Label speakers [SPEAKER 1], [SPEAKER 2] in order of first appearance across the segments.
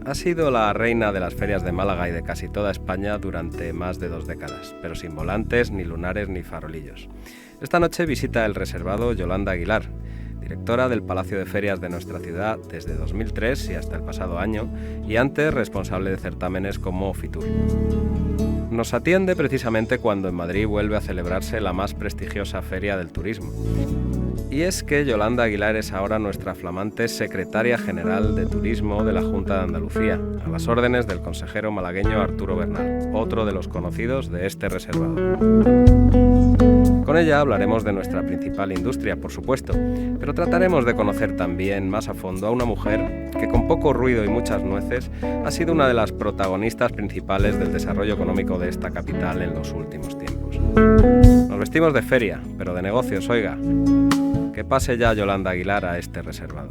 [SPEAKER 1] Ha sido la reina de las ferias de Málaga y de casi toda España durante más de 2 décadas, pero sin volantes, ni lunares, ni farolillos. Esta noche visita el reservado Yolanda Aguilar, directora del Palacio de Ferias de nuestra ciudad desde 2003 y hasta el pasado año, y antes responsable de certámenes como Fitur. Nos atiende precisamente cuando en Madrid vuelve a celebrarse la más prestigiosa feria del turismo. Y es que Yolanda Aguilar es ahora nuestra flamante secretaria general de Turismo de la Junta de Andalucía, a las órdenes del consejero malagueño Arturo Bernal, otro de los conocidos de este reservado. Con ella hablaremos de nuestra principal industria, por supuesto, pero trataremos de conocer también más a fondo a una mujer que con poco ruido y muchas nueces ha sido una de las protagonistas principales del desarrollo económico de esta capital en los últimos tiempos. Nos vestimos de feria, pero de negocios, oiga. Que pase ya Yolanda Aguilar a este reservado.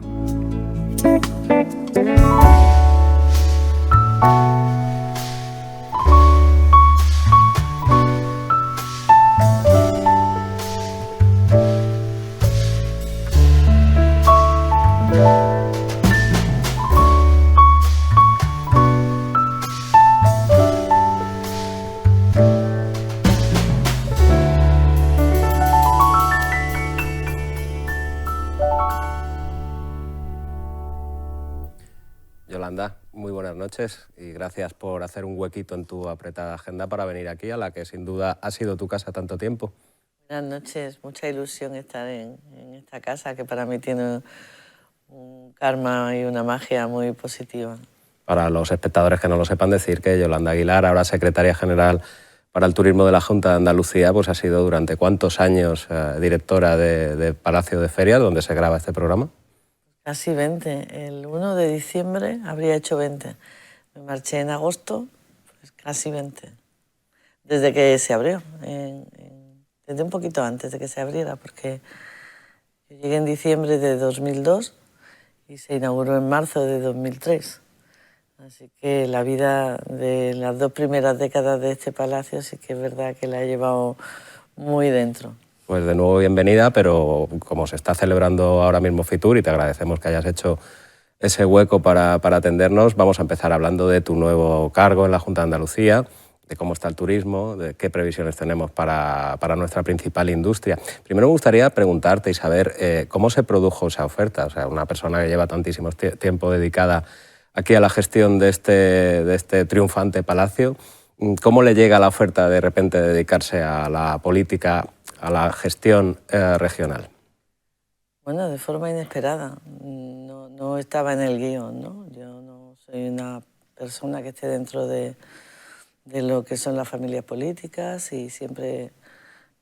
[SPEAKER 1] Yolanda, muy buenas noches y gracias por hacer un huequito en tu apretada agenda para venir aquí, a la que sin duda ha sido tu casa tanto tiempo.
[SPEAKER 2] Buenas noches, mucha ilusión estar en esta casa que para mí tiene un karma y una magia muy positiva.
[SPEAKER 1] Para los espectadores que no lo sepan, decir que Yolanda Aguilar, ahora secretaria general para el turismo de la Junta de Andalucía, pues ha sido durante ¿cuántos años directora de Palacio de Ferias, donde se graba este programa?
[SPEAKER 2] Casi 20. El 1 de diciembre habría hecho 20. Me marché en agosto, pues casi 20. Desde que se abrió, desde un poquito antes de que se abriera, porque yo llegué en diciembre de 2002 y se inauguró en marzo de 2003. Así que la vida de las 2 primeras décadas de este palacio sí que es verdad que la he llevado muy dentro.
[SPEAKER 1] Pues de nuevo bienvenida, pero como se está celebrando ahora mismo Fitur y te agradecemos que hayas hecho ese hueco para atendernos, vamos a empezar hablando de tu nuevo cargo en la Junta de Andalucía, de cómo está el turismo, de qué previsiones tenemos para nuestra principal industria. Primero me gustaría preguntarte y saber cómo se produjo esa oferta. O sea, una persona que lleva tantísimo tiempo dedicada aquí a la gestión de este triunfante palacio, ¿cómo le llega la oferta de repente de dedicarse a la política, a la gestión regional?
[SPEAKER 2] Bueno, de forma inesperada. No estaba en el guión, ¿no? Yo no soy una persona que esté dentro de lo que son las familias políticas y siempre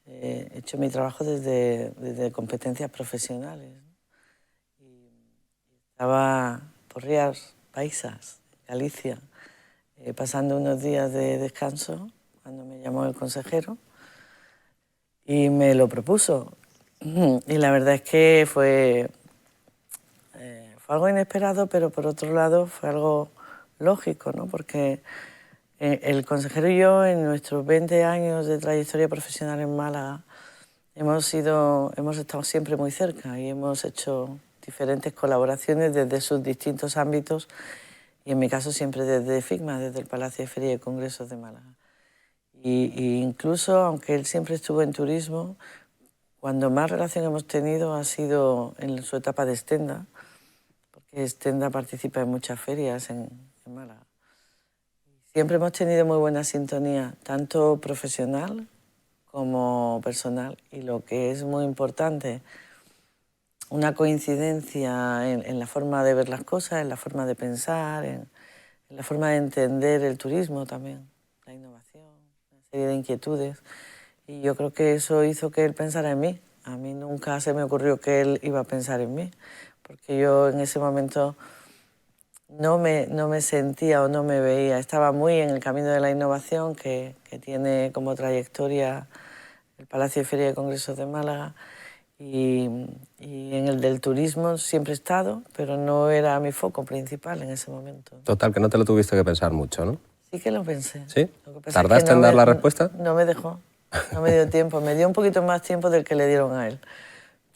[SPEAKER 2] he hecho mi trabajo desde competencias profesionales, ¿no? Y estaba por Rías Baixas, Galicia, pasando unos días de descanso cuando me llamó el consejero y me lo propuso. Y la verdad es que fue algo inesperado, pero por otro lado fue algo lógico, ¿no? Porque el consejero y yo, en nuestros 20 años de trayectoria profesional en Málaga, hemos estado siempre muy cerca y hemos hecho diferentes colaboraciones desde sus distintos ámbitos y en mi caso siempre desde FICMA, desde el Palacio de Feria y Congresos de Málaga. Y incluso, aunque él siempre estuvo en turismo, cuando más relación hemos tenido ha sido en su etapa de Stenda, porque Stenda participa en muchas ferias en Málaga. Siempre hemos tenido muy buena sintonía, tanto profesional como personal, y lo que es muy importante, una coincidencia en la forma de ver las cosas, en la forma de pensar, en la forma de entender el turismo también, la innovación, una serie de inquietudes. Y yo creo que eso hizo que él pensara en mí. A mí nunca se me ocurrió que él iba a pensar en mí, porque yo en ese momento no me sentía o no me veía. Estaba muy en el camino de la innovación que tiene como trayectoria el Palacio de Feria y Congresos de Málaga y en el del turismo siempre he estado, pero no era mi foco principal en ese momento.
[SPEAKER 1] Total, que no te lo tuviste que pensar mucho, ¿no?
[SPEAKER 2] Sí que lo pensé.
[SPEAKER 1] ¿Sí?
[SPEAKER 2] Lo que pasa
[SPEAKER 1] ¿Tardaste
[SPEAKER 2] es que
[SPEAKER 1] en dar la respuesta?
[SPEAKER 2] No me dejó, no me dio tiempo. Me dio un poquito más tiempo del que le dieron a él.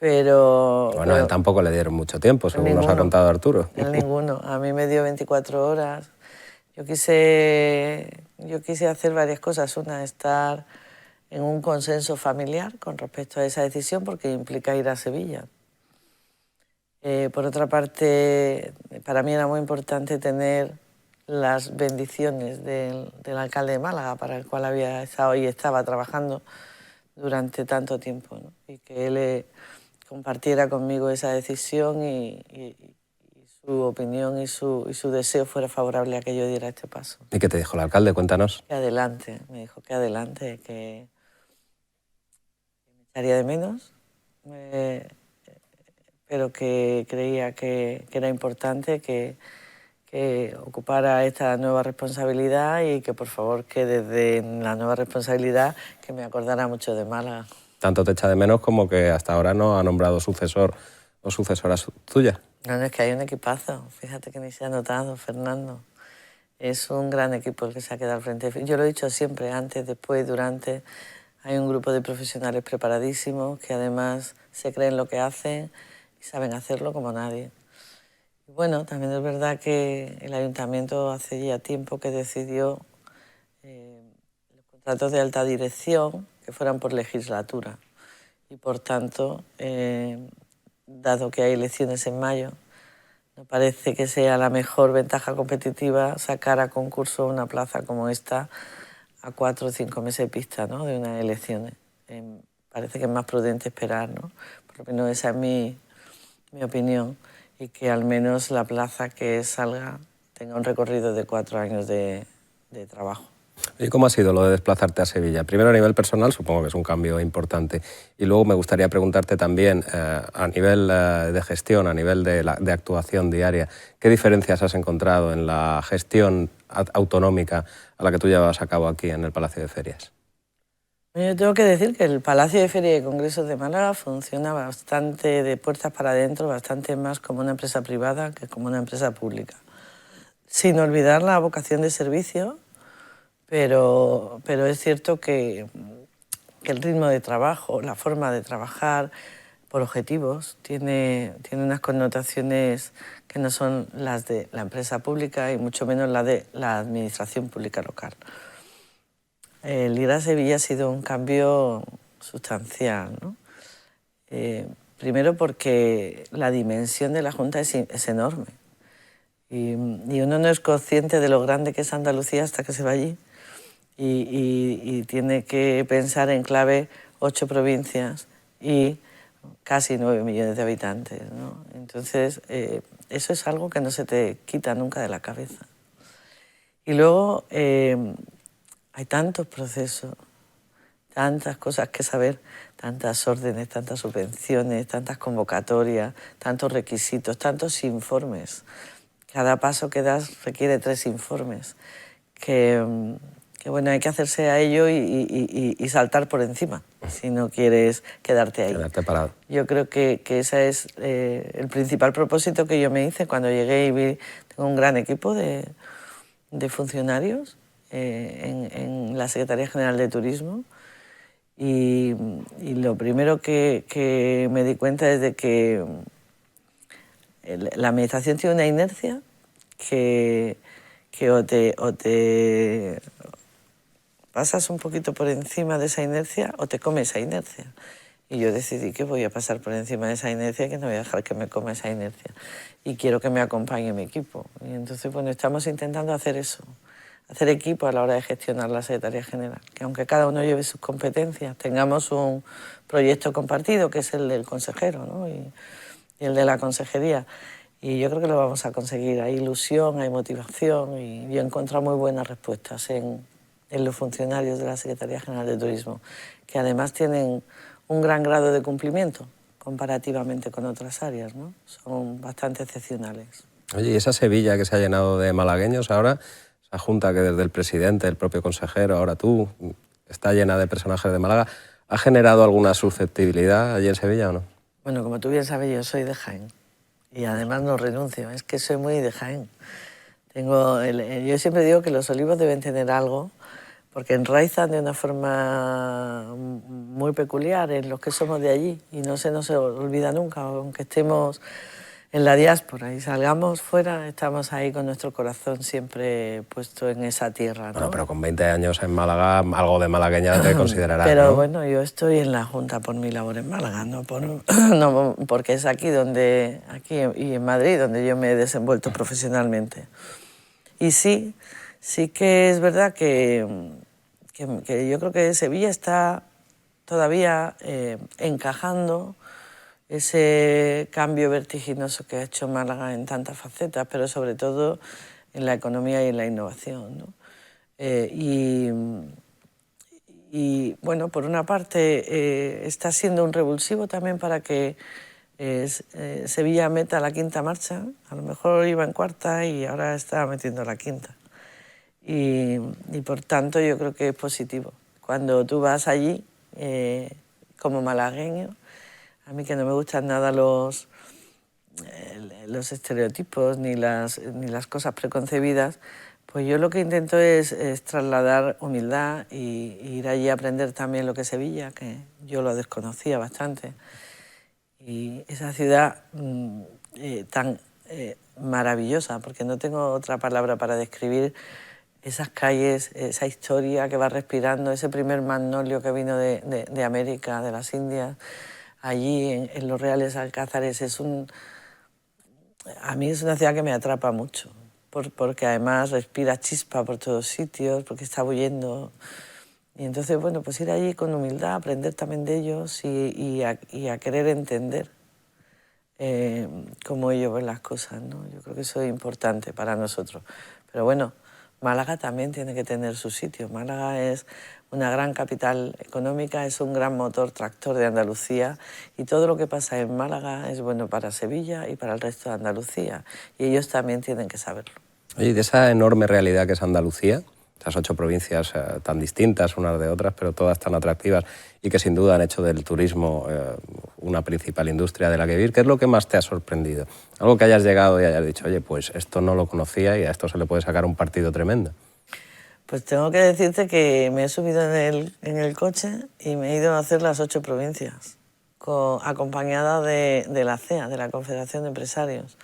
[SPEAKER 2] pero...
[SPEAKER 1] Bueno, a él tampoco le dieron mucho tiempo, según nos ha contado Arturo.
[SPEAKER 2] Ninguno. A mí me dio 24 horas. Yo quise hacer varias cosas. Una, estar en un consenso familiar con respecto a esa decisión, porque implica ir a Sevilla. Por otra parte, para mí era muy importante tener las bendiciones del alcalde de Málaga, para el cual había estado y estaba trabajando durante tanto tiempo, ¿no? Y que él compartiera conmigo esa decisión y su opinión y su deseo fuera favorable a que yo diera este paso.
[SPEAKER 1] ¿Y qué te dijo el alcalde? Cuéntanos.
[SPEAKER 2] Que adelante, me dijo que adelante, que me echaría de menos, pero que creía que era importante que ocupara esta nueva responsabilidad y que por favor que desde la nueva responsabilidad que me acordara mucho de Málaga.
[SPEAKER 1] Tanto te echa de menos como que hasta ahora no ha nombrado sucesor o sucesora tuya.
[SPEAKER 2] No, es que hay un equipazo, fíjate que ni se ha notado, Fernando. Es un gran equipo el que se ha quedado al frente. Yo lo he dicho siempre, antes, después, durante. Hay un grupo de profesionales preparadísimos que además se creen lo que hacen y saben hacerlo como nadie. Y bueno, también es verdad que el ayuntamiento hace ya tiempo que decidió los contratos de alta dirección que fueran por legislatura. Y por tanto, dado que hay elecciones en mayo, no parece que sea la mejor ventaja competitiva sacar a concurso una plaza como esta a 4 o 5 meses de pista, ¿no?, de unas elecciones. Parece que es más prudente esperar, ¿no? Por lo menos esa es mi opinión, y que al menos la plaza que salga tenga un recorrido de 4 años de trabajo.
[SPEAKER 1] ¿Y cómo ha sido lo de desplazarte a Sevilla? Primero, a nivel personal, supongo que es un cambio importante. Y luego me gustaría preguntarte también, a nivel de gestión, a nivel de actuación diaria, ¿qué diferencias has encontrado en la gestión autonómica a la que tú llevas a cabo aquí en el Palacio de Ferias?
[SPEAKER 2] Yo tengo que decir que el Palacio de Ferias y Congresos de Málaga funciona bastante de puertas para adentro, bastante más como una empresa privada que como una empresa pública. Sin olvidar la vocación de servicio, pero es cierto que el ritmo de trabajo, la forma de trabajar por objetivos, tiene unas connotaciones que no son las de la empresa pública y mucho menos la de la administración pública local. El ir a Sevilla ha sido un cambio sustancial, ¿no? Primero porque la dimensión de la Junta es enorme y uno no es consciente de lo grande que es Andalucía hasta que se va allí y tiene que pensar en clave 8 provincias y casi 9 millones de habitantes, ¿no? Entonces, eso es algo que no se te quita nunca de la cabeza. Y luego hay tantos procesos, tantas cosas que saber, tantas órdenes, tantas subvenciones, tantas convocatorias, tantos requisitos, tantos informes. Cada paso que das requiere 3 informes, que bueno, hay que hacerse a ello y saltar por encima, si no quieres quedarte ahí.
[SPEAKER 1] Quedarte parado.
[SPEAKER 2] Yo creo que ese es el principal propósito que yo me hice cuando llegué y vi, tengo un gran equipo de funcionarios en la Secretaría General de Turismo y lo primero que me di cuenta es de que la administración tiene una inercia que o te pasas un poquito por encima de esa inercia o te come esa inercia. Y yo decidí que voy a pasar por encima de esa inercia, que no voy a dejar que me coma esa inercia. Y quiero que me acompañe mi equipo. Y entonces, bueno, estamos intentando hacer eso, hacer equipo a la hora de gestionar la Secretaría General. Que aunque cada uno lleve sus competencias, tengamos un proyecto compartido, que es el del consejero, ¿no? y el de la consejería. Y yo creo que lo vamos a conseguir. Hay ilusión, hay motivación y yo he encontrado muy buenas respuestas en los funcionarios de la Secretaría General de Turismo, que además tienen un gran grado de cumplimiento comparativamente con otras áreas, ¿no? Son bastante excepcionales.
[SPEAKER 1] Oye, ¿y esa Sevilla que se ha llenado de malagueños ahora, esa junta que desde el presidente, el propio consejero, ahora tú, está llena de personajes de Málaga, ¿ha generado alguna susceptibilidad allí en Sevilla o no?
[SPEAKER 2] Bueno, como tú bien sabes, yo soy de Jaén y además no renuncio, es que soy muy de Jaén. Yo siempre digo que los olivos deben tener algo porque enraizan de una forma muy peculiar en los que somos de allí y no se nos olvida nunca, aunque estemos en la diáspora y salgamos fuera, estamos ahí con nuestro corazón siempre puesto en esa tierra, ¿no?
[SPEAKER 1] Bueno, pero con 20 años en Málaga, algo de malagueña te considerarás,
[SPEAKER 2] pero
[SPEAKER 1] ¿no?
[SPEAKER 2] bueno, yo estoy en la Junta por mi labor en Málaga, no porque es aquí y en Madrid donde yo me he desenvuelto profesionalmente. Y sí que es verdad que yo creo que Sevilla está todavía encajando ese cambio vertiginoso que ha hecho Málaga en tantas facetas, pero sobre todo en la economía y en la innovación, ¿no? Y bueno, por una parte está siendo un revulsivo también para que Sevilla meta la quinta marcha. A lo mejor iba en cuarta y ahora está metiendo la quinta. Y por tanto yo creo que es positivo. Cuando tú vas allí, como malagueño, a mí que no me gustan nada los estereotipos ni las cosas preconcebidas, pues yo lo que intento es trasladar humildad y ir allí a aprender también lo que es Sevilla, que yo lo desconocía bastante. Y esa ciudad tan maravillosa, porque no tengo otra palabra para describir esas calles, esa historia que va respirando, ese primer magnolio que vino de América, de las Indias, allí en los Reales Alcázares. A mí es una ciudad que me atrapa mucho, porque además respira chispa por todos sitios, porque está huyendo. Y entonces, bueno, pues ir allí con humildad, aprender también de ellos y a querer entender cómo ellos ven las cosas, ¿no? Yo creo que eso es importante para nosotros. Pero bueno, Málaga también tiene que tener su sitio. Málaga es una gran capital económica, es un gran motor tractor de Andalucía y todo lo que pasa en Málaga es bueno para Sevilla y para el resto de Andalucía y ellos también tienen que saberlo.
[SPEAKER 1] Oye, de esa enorme realidad que es Andalucía, esas 8 provincias tan distintas unas de otras, pero todas tan atractivas y que sin duda han hecho del turismo una principal industria de la que vivir, ¿qué es lo que más te ha sorprendido? Algo que hayas llegado y hayas dicho, oye, pues esto no lo conocía y a esto se le puede sacar un partido tremendo.
[SPEAKER 2] Pues tengo que decirte que me he subido en el coche y me he ido a hacer las 8 provincias, acompañada de la CEA, de la Confederación de Empresarios.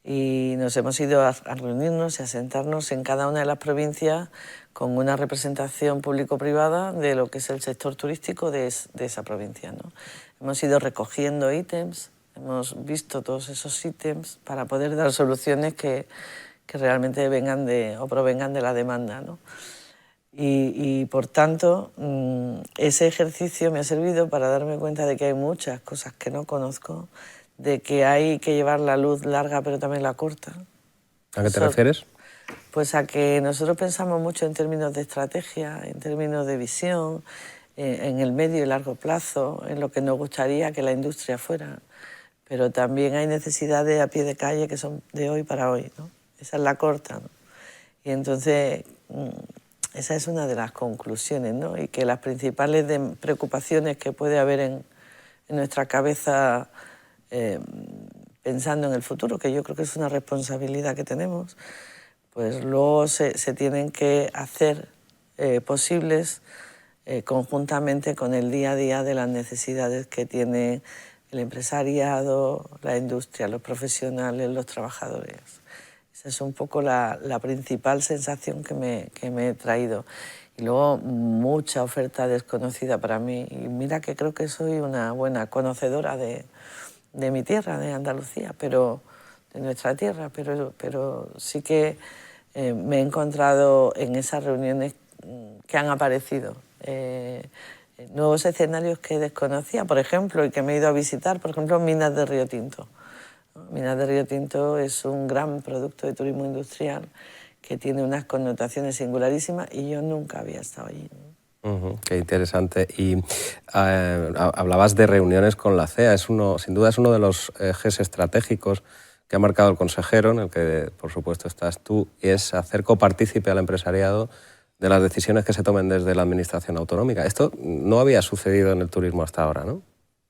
[SPEAKER 2] Y nos hemos ido a reunirnos y a sentarnos en cada una de las provincias con una representación público-privada de lo que es el sector turístico de esa provincia, ¿no? Hemos ido recogiendo ítems, hemos visto todos esos ítems para poder dar soluciones que realmente provengan de la demanda, ¿no? Y por tanto, ese ejercicio me ha servido para darme cuenta de que hay muchas cosas que no conozco, de que hay que llevar la luz larga pero también la corta.
[SPEAKER 1] ¿A qué te refieres?
[SPEAKER 2] Pues a que nosotros pensamos mucho en términos de estrategia, en términos de visión, en el medio y largo plazo, en lo que nos gustaría que la industria fuera. Pero también hay necesidades a pie de calle que son de hoy para hoy, ¿no? Esa es la corta, ¿no? Y entonces esa es una de las conclusiones, ¿no? Y que las principales preocupaciones que puede haber en nuestra cabeza pensando en el futuro, que yo creo que es una responsabilidad que tenemos, pues luego se tienen que hacer posibles conjuntamente con el día a día de las necesidades que tiene el empresariado, la industria, los profesionales, los trabajadores. Esa es un poco la principal sensación que me he traído. Y luego mucha oferta desconocida para mí. Y mira que creo que soy una buena conocedora de mi tierra, de Andalucía, de nuestra tierra, pero sí que me he encontrado en esas reuniones que han aparecido nuevos escenarios que desconocía, por ejemplo, y que me he ido a visitar, por ejemplo, Minas de Río Tinto. Minas de Río Tinto es un gran producto de turismo industrial que tiene unas connotaciones singularísimas y yo nunca había estado allí.
[SPEAKER 1] Qué interesante. Y hablabas de reuniones con la CEA. Sin duda es uno de los ejes estratégicos que ha marcado el consejero, en el que, por supuesto, estás tú, y es hacer copartícipe al empresariado de las decisiones que se tomen desde la Administración autonómica. Esto no había sucedido en el turismo hasta ahora, ¿no?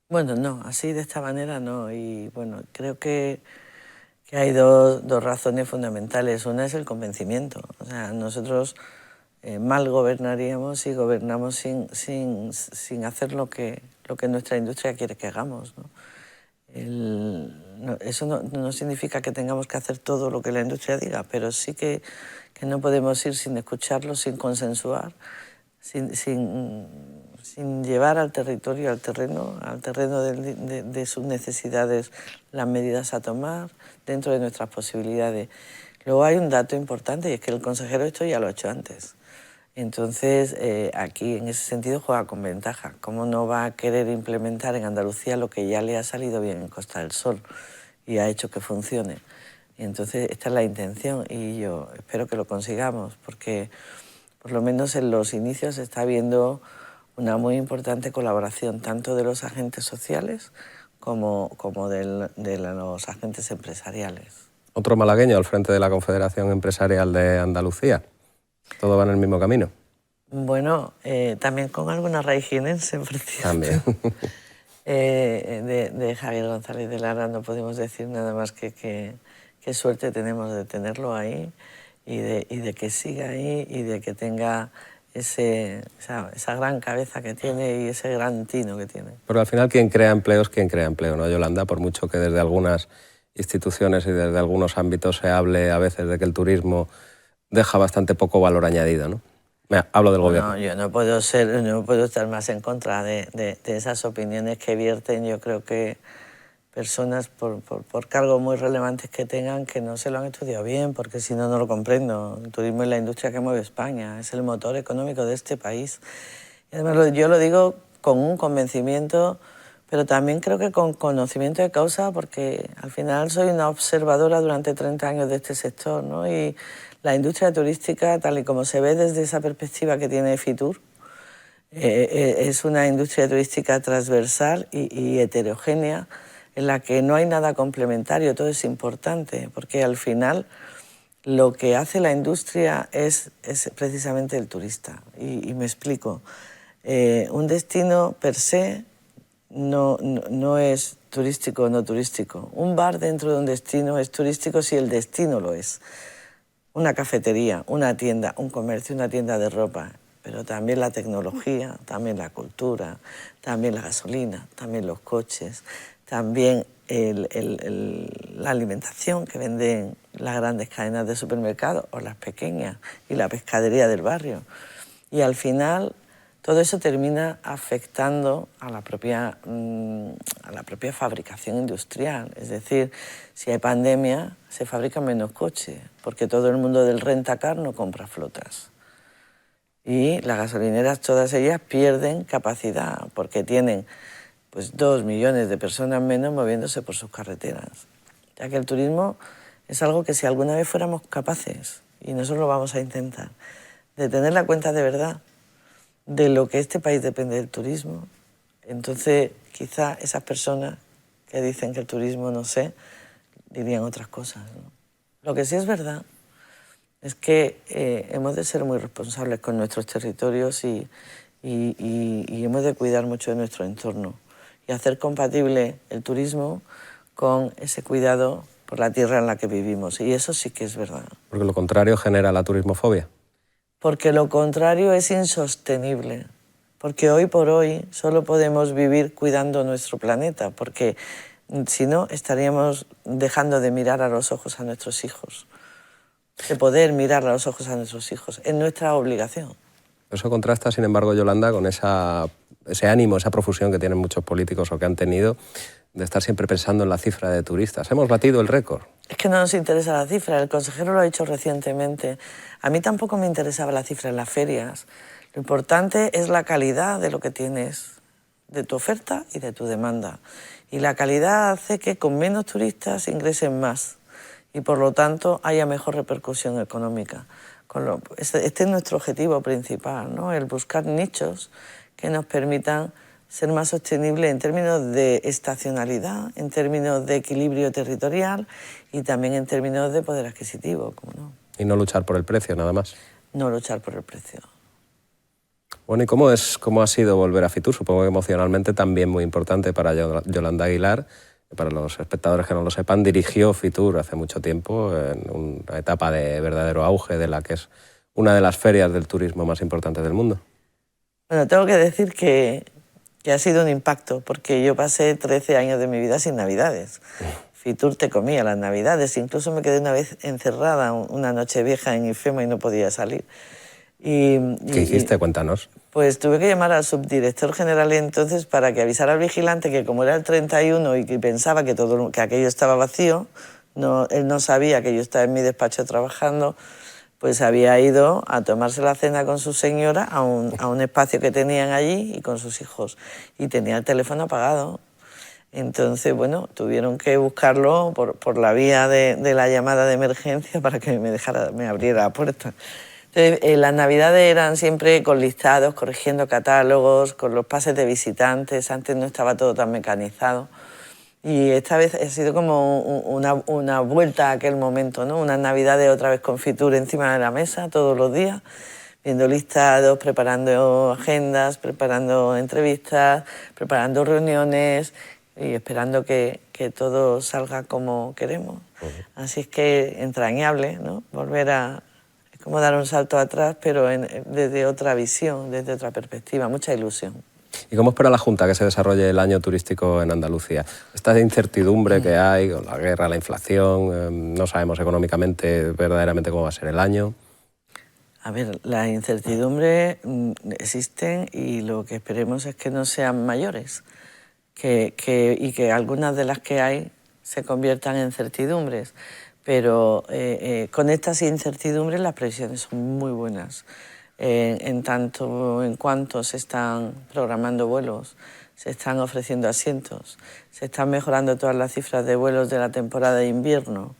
[SPEAKER 2] Bueno, no, así de esta manera no. Y bueno, creo que hay dos razones fundamentales. Una es el convencimiento. O sea, nosotros mal gobernaríamos si gobernamos sin hacer lo que nuestra industria quiere que hagamos, ¿no? Eso no significa que tengamos que hacer todo lo que la industria diga, pero sí que no podemos ir sin escucharlo, sin consensuar, sin llevar al territorio, al terreno de sus necesidades, las medidas a tomar dentro de nuestras posibilidades. Luego hay un dato importante y es que el consejero esto ya lo ha hecho antes. Entonces, aquí en ese sentido juega con ventaja. ¿Cómo no va a querer implementar en Andalucía lo que ya le ha salido bien en Costa del Sol y ha hecho que funcione? Y entonces esta es la intención y yo espero que lo consigamos, porque por lo menos en los inicios se está viendo una muy importante colaboración tanto de los agentes sociales como de los agentes empresariales.
[SPEAKER 1] Otro malagueño al frente de la Confederación Empresarial de Andalucía. ¿Todo va en el mismo camino?
[SPEAKER 2] Bueno, también con alguna raíz jienense, por cierto.
[SPEAKER 1] También.
[SPEAKER 2] De Javier González de Lara no podemos decir nada más que qué suerte tenemos de tenerlo ahí y de que siga ahí y de que tenga esa gran cabeza que tiene y ese gran tino que tiene.
[SPEAKER 1] Pero al final quien crea empleo es quien crea empleo, ¿no, Yolanda? Por mucho que desde algunas instituciones y desde algunos ámbitos se hable a veces de que el turismo deja bastante poco valor añadido, ¿no? Hablo del gobierno.
[SPEAKER 2] No, yo no puedo estar más en contra de esas opiniones que vierten. Yo creo que personas por cargos muy relevantes que tengan que no se lo han estudiado bien, porque si no, no lo comprendo. El turismo es la industria que mueve España, es el motor económico de este país. Y además yo lo digo con un convencimiento, pero también creo que con conocimiento de causa, porque al final soy una observadora durante 30 años de este sector, ¿no? Y la industria turística, tal y como se ve desde esa perspectiva que tiene Fitur, es una industria turística transversal y heterogénea, en la que no hay nada complementario, todo es importante, porque al final lo que hace la industria es precisamente el turista. Y me explico. Un destino per se no es turístico o no turístico. Un bar dentro de un destino es turístico si el destino lo es. Una cafetería, una tienda, un comercio, una tienda de ropa, pero también la tecnología, también la cultura, también la gasolina, también los coches, también la alimentación que venden las grandes cadenas de supermercados o las pequeñas y la pescadería del barrio. Y al final todo eso termina afectando a la propia fabricación industrial. Es decir, si hay pandemia, se fabrican menos coches, porque todo el mundo del rentacar no compra flotas. Y las gasolineras, todas ellas, pierden capacidad, porque tienen pues 2 millones de personas menos moviéndose por sus carreteras. Ya que el turismo es algo que si alguna vez fuéramos capaces, y nosotros lo vamos a intentar, de tener la cuenta de verdad de lo que este país depende del turismo, entonces quizá esas personas que dicen que el turismo no sé, dirían otras cosas, ¿no? Lo que sí es verdad es que hemos de ser muy responsables con nuestros territorios y hemos de cuidar mucho de nuestro entorno y hacer compatible el turismo con ese cuidado por la tierra en la que vivimos. Y eso sí que es verdad.
[SPEAKER 1] Porque lo contrario genera la turismofobia.
[SPEAKER 2] Porque lo contrario es insostenible. Porque hoy por hoy solo podemos vivir cuidando nuestro planeta, porque si no estaríamos dejando de mirar a los ojos a nuestros hijos, de poder mirar a los ojos a nuestros hijos. Es nuestra obligación.
[SPEAKER 1] Eso contrasta, sin embargo, Yolanda, con ese ánimo, esa profusión que tienen muchos políticos o que han tenido de estar siempre pensando en la cifra de turistas. Hemos batido el récord.
[SPEAKER 2] Es que no nos interesa la cifra, el consejero lo ha dicho recientemente. A mí tampoco me interesaba la cifra en las ferias. Lo importante es la calidad de lo que tienes, de tu oferta y de tu demanda. Y la calidad hace que con menos turistas ingresen más y por lo tanto haya mejor repercusión económica. Este es nuestro objetivo principal, ¿no? El buscar nichos que nos permitan ser más sostenibles en términos de estacionalidad, en términos de equilibrio territorial y también en términos de poder adquisitivo, ¿cómo no?
[SPEAKER 1] Y no luchar por el precio, nada más.
[SPEAKER 2] No luchar por el precio.
[SPEAKER 1] Bueno, ¿y cómo ha sido volver a Fitur? Supongo que emocionalmente también muy importante para Yolanda Aguilar. Para los espectadores que no lo sepan, dirigió Fitur hace mucho tiempo, en una etapa de verdadero auge de la que es una de las ferias del turismo más importantes del mundo.
[SPEAKER 2] Bueno, tengo que decir que ha sido un impacto, porque yo pasé 13 años de mi vida sin Navidades. Fitur te comía las Navidades, incluso me quedé una vez encerrada una noche vieja en IFEMA y no podía salir.
[SPEAKER 1] ¿Qué hiciste? Cuéntanos.
[SPEAKER 2] Pues tuve que llamar al subdirector general entonces para que avisara al vigilante que como era el 31 y que pensaba que aquello estaba vacío, él no sabía que yo estaba en mi despacho trabajando, pues había ido a tomarse la cena con su señora a un espacio que tenían allí y con sus hijos. Y tenía el teléfono apagado. Entonces, bueno, tuvieron que buscarlo por la vía de la llamada de emergencia para que me abriera la puerta. Entonces, las Navidades eran siempre con listados, corrigiendo catálogos, con los pases de visitantes. Antes no estaba todo tan mecanizado. Y esta vez ha sido como una vuelta a aquel momento, ¿no? Unas Navidades otra vez con Fitur encima de la mesa todos los días, viendo listados, preparando agendas, preparando entrevistas, preparando reuniones y esperando que todo salga como queremos. Así es que entrañable, ¿no? Es como dar un salto atrás, pero desde otra visión, desde otra perspectiva, mucha ilusión.
[SPEAKER 1] ¿Y cómo espera la Junta que se desarrolle el año turístico en Andalucía? Esta incertidumbre que hay, con la guerra, la inflación, no sabemos económicamente verdaderamente cómo va a ser el año.
[SPEAKER 2] A ver, las incertidumbres existen y lo que esperemos es que no sean mayores y que algunas de las que hay se conviertan en certidumbres. Pero con estas incertidumbres las previsiones son muy buenas. En tanto en cuanto se están programando vuelos, se están ofreciendo asientos, se están mejorando todas las cifras de vuelos de la temporada de invierno.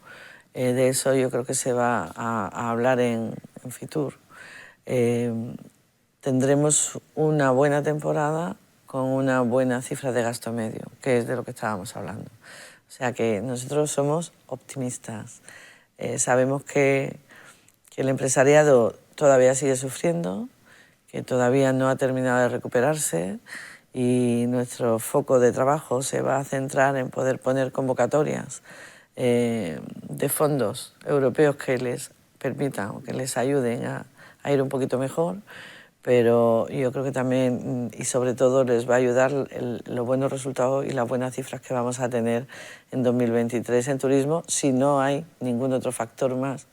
[SPEAKER 2] De eso yo creo que se va a hablar en Fitur. Tendremos una buena temporada con una buena cifra de gasto medio, que es de lo que estábamos hablando. O sea que nosotros somos optimistas. Sabemos que el empresariado todavía sigue sufriendo, que todavía no ha terminado de recuperarse y nuestro foco de trabajo se va a centrar en poder poner convocatorias de fondos europeos que les permitan o que les ayuden a ir un poquito mejor, pero yo creo que también y sobre todo les va a ayudar los buenos resultados y las buenas cifras que vamos a tener en 2023 en turismo si no hay ningún otro factor más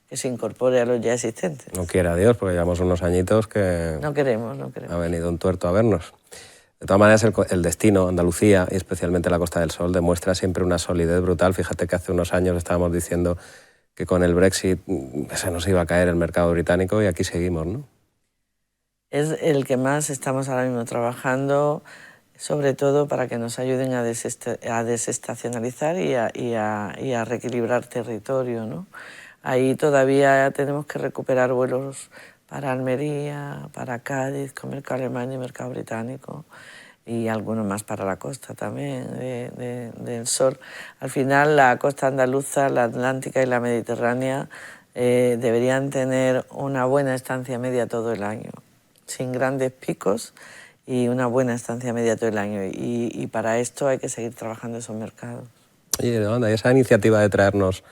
[SPEAKER 2] que se incorpore a los ya existentes.
[SPEAKER 1] No quiera Dios, porque llevamos unos añitos que...
[SPEAKER 2] No queremos.
[SPEAKER 1] Ha venido un tuerto a vernos. De todas maneras, el destino, Andalucía, y especialmente la Costa del Sol, demuestra siempre una solidez brutal. Fíjate que hace unos años estábamos diciendo que con el Brexit se nos iba a caer el mercado británico y aquí seguimos, ¿no?
[SPEAKER 2] Es el que más estamos ahora mismo trabajando, sobre todo para que nos ayuden a desestacionalizar y a reequilibrar territorio, ¿no? Ahí todavía tenemos que recuperar vuelos para Almería, para Cádiz, con mercado alemán y mercado británico, y algunos más para la costa también del sol. Al final la costa andaluza, la atlántica y la mediterránea deberían tener una buena estancia media todo el año, sin grandes picos y una buena estancia media todo el año. Y para esto hay que seguir trabajando esos mercados.
[SPEAKER 1] Oye, Yolanda, ¿y esa iniciativa de traernos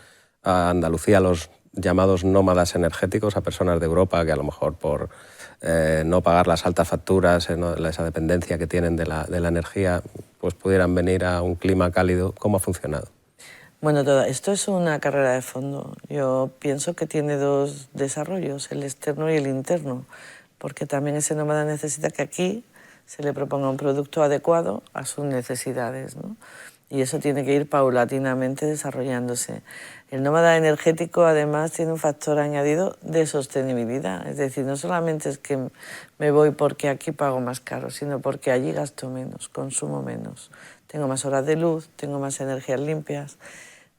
[SPEAKER 1] a Andalucía a los llamados nómadas energéticos, a personas de Europa que a lo mejor por no pagar las altas facturas, esa dependencia que tienen de la energía, pues pudieran venir a un clima cálido? ¿Cómo ha funcionado?
[SPEAKER 2] Bueno, esto es una carrera de fondo. Yo pienso que tiene dos desarrollos, el externo y el interno, porque también ese nómada necesita que aquí se le proponga un producto adecuado a sus necesidades, ¿no? Y eso tiene que ir paulatinamente desarrollándose. El nómada energético además tiene un factor añadido de sostenibilidad, es decir, no solamente es que me voy porque aquí pago más caro, sino porque allí gasto menos, consumo menos, tengo más horas de luz, tengo más energías limpias,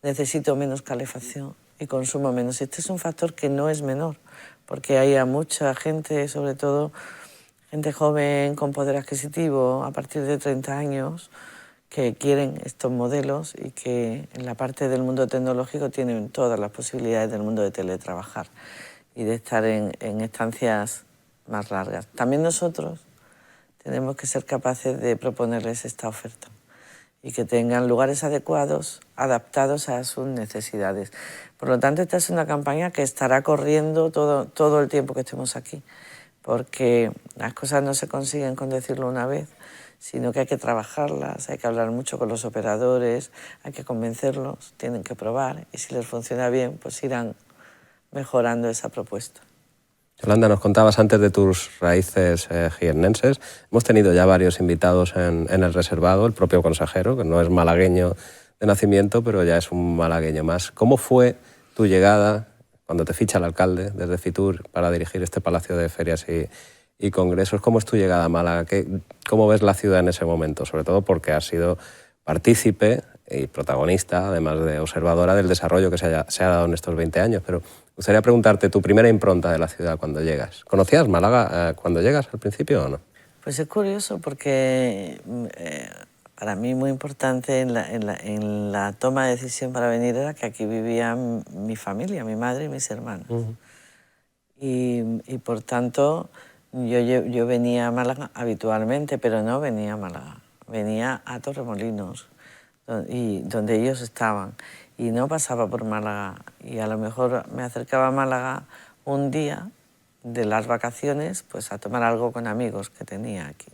[SPEAKER 2] necesito menos calefacción y consumo menos. Este es un factor que no es menor, porque hay a mucha gente, sobre todo gente joven con poder adquisitivo a partir de 30 años, que quieren estos modelos y que en la parte del mundo tecnológico tienen todas las posibilidades del mundo de teletrabajar y de estar en estancias más largas. También nosotros tenemos que ser capaces de proponerles esta oferta y que tengan lugares adecuados, adaptados a sus necesidades. Por lo tanto, esta es una campaña que estará corriendo todo el tiempo que estemos aquí, porque las cosas no se consiguen con decirlo una vez, sino que hay que trabajarlas, hay que hablar mucho con los operadores, hay que convencerlos, tienen que probar, y si les funciona bien, pues irán mejorando esa propuesta.
[SPEAKER 1] Yolanda, nos contabas antes de tus raíces jiennenses. Hemos tenido ya varios invitados en el reservado, el propio consejero, que no es malagueño de nacimiento, pero ya es un malagueño más. ¿Cómo fue tu llegada, cuando te ficha el alcalde desde Fitur para dirigir este Palacio de Ferias y Congresos? ¿Cómo es tu llegada a Málaga? ¿Cómo ves la ciudad en ese momento? Sobre todo porque has sido partícipe y protagonista, además de observadora, del desarrollo que se ha dado en estos 20 años. Pero me gustaría preguntarte tu primera impronta de la ciudad cuando llegas. ¿Conocías Málaga cuando llegas al principio o no?
[SPEAKER 2] Pues es curioso porque para mí muy importante en la toma de decisión para venir era que aquí vivía mi familia, mi madre y mis hermanos. Y por tanto yo venía a Málaga habitualmente, pero no venía a Málaga, venía a Torremolinos, donde ellos estaban, y no pasaba por Málaga, y a lo mejor me acercaba a Málaga un día de las vacaciones pues a tomar algo con amigos que tenía aquí.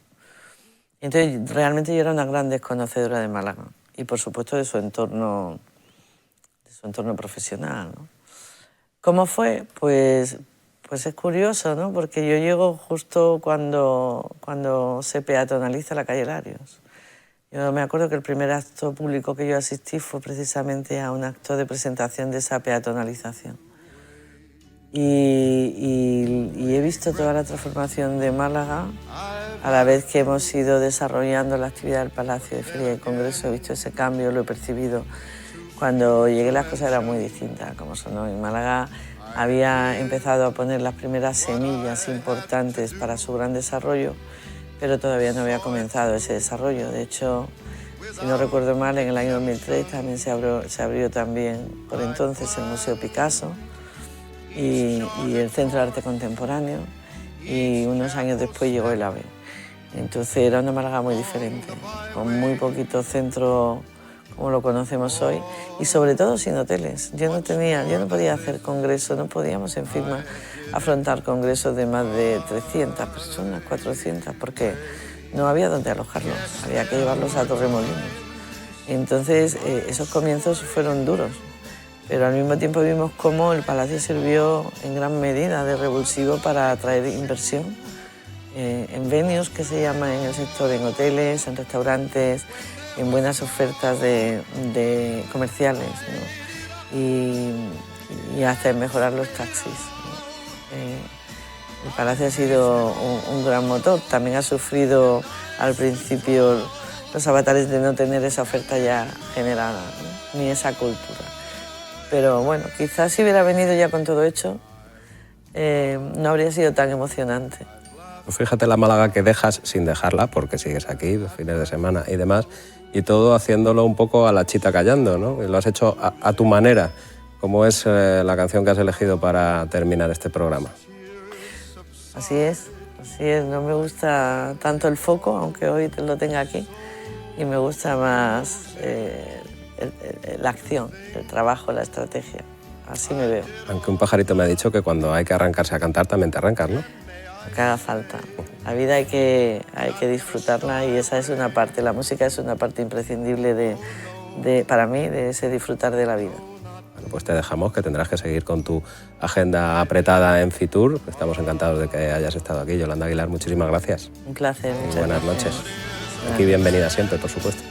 [SPEAKER 2] Entonces realmente yo era una gran desconocedora de Málaga y por supuesto de su entorno profesional, ¿no? ¿Cómo fue? Pues es curioso, ¿no? Porque yo llego justo cuando se peatonaliza la calle Larios. Yo me acuerdo que el primer acto público que yo asistí fue precisamente a un acto de presentación de esa peatonalización. Y he visto toda la transformación de Málaga a la vez que hemos ido desarrollando la actividad del Palacio de Feria y Congreso. He visto ese cambio, lo he percibido. Cuando llegué las cosas eran muy distintas como son hoy. Málaga había empezado a poner las primeras semillas importantes para su gran desarrollo, pero todavía no había comenzado ese desarrollo. De hecho, si no recuerdo mal, en el año 2003 también se abrió también por entonces el Museo Picasso y el Centro de Arte Contemporáneo, y unos años después llegó el AVE. Entonces era una Málaga muy diferente, con muy poquito centro como lo conocemos hoy, y sobre todo sin hoteles. Yo no podía hacer congresos, no podíamos en firma afrontar congresos de más de 300 personas, 400, porque no había donde alojarlos, había que llevarlos a Torremolinos. Entonces esos comienzos fueron duros, pero al mismo tiempo vimos cómo el Palacio sirvió en gran medida de revulsivo para atraer inversión en venues, que se llama en el sector, en hoteles, en restaurantes, en buenas ofertas de comerciales, ¿no? y hasta en mejorar los taxis, ¿no? El Palacio ha sido un gran motor. También ha sufrido al principio los avatares de no tener esa oferta ya generada, ¿no? Ni esa cultura. Pero bueno, quizás si hubiera venido ya con todo hecho, no habría sido tan emocionante.
[SPEAKER 1] Pues fíjate la Málaga que dejas sin dejarla, porque sigues aquí los fines de semana y demás, y todo haciéndolo un poco a la chita callando, ¿no? Y lo has hecho a tu manera, como es la canción que has elegido para terminar este programa.
[SPEAKER 2] Así es. No me gusta tanto el foco, aunque hoy lo tenga aquí, y me gusta más la acción, el trabajo, la estrategia. Así me veo.
[SPEAKER 1] Aunque un pajarito me ha dicho que cuando hay que arrancarse a cantar también te arrancas, ¿no?
[SPEAKER 2] Lo que haga falta. La vida hay que disfrutarla, y esa es una parte, la música es una parte imprescindible para mí de ese disfrutar de la vida.
[SPEAKER 1] Bueno, pues te dejamos, que tendrás que seguir con tu agenda apretada en Fitur. Estamos encantados de que hayas estado aquí. Yolanda Aguilar, muchísimas gracias.
[SPEAKER 2] Un placer.
[SPEAKER 1] Y buenas noches. Aquí bienvenida siempre, por supuesto.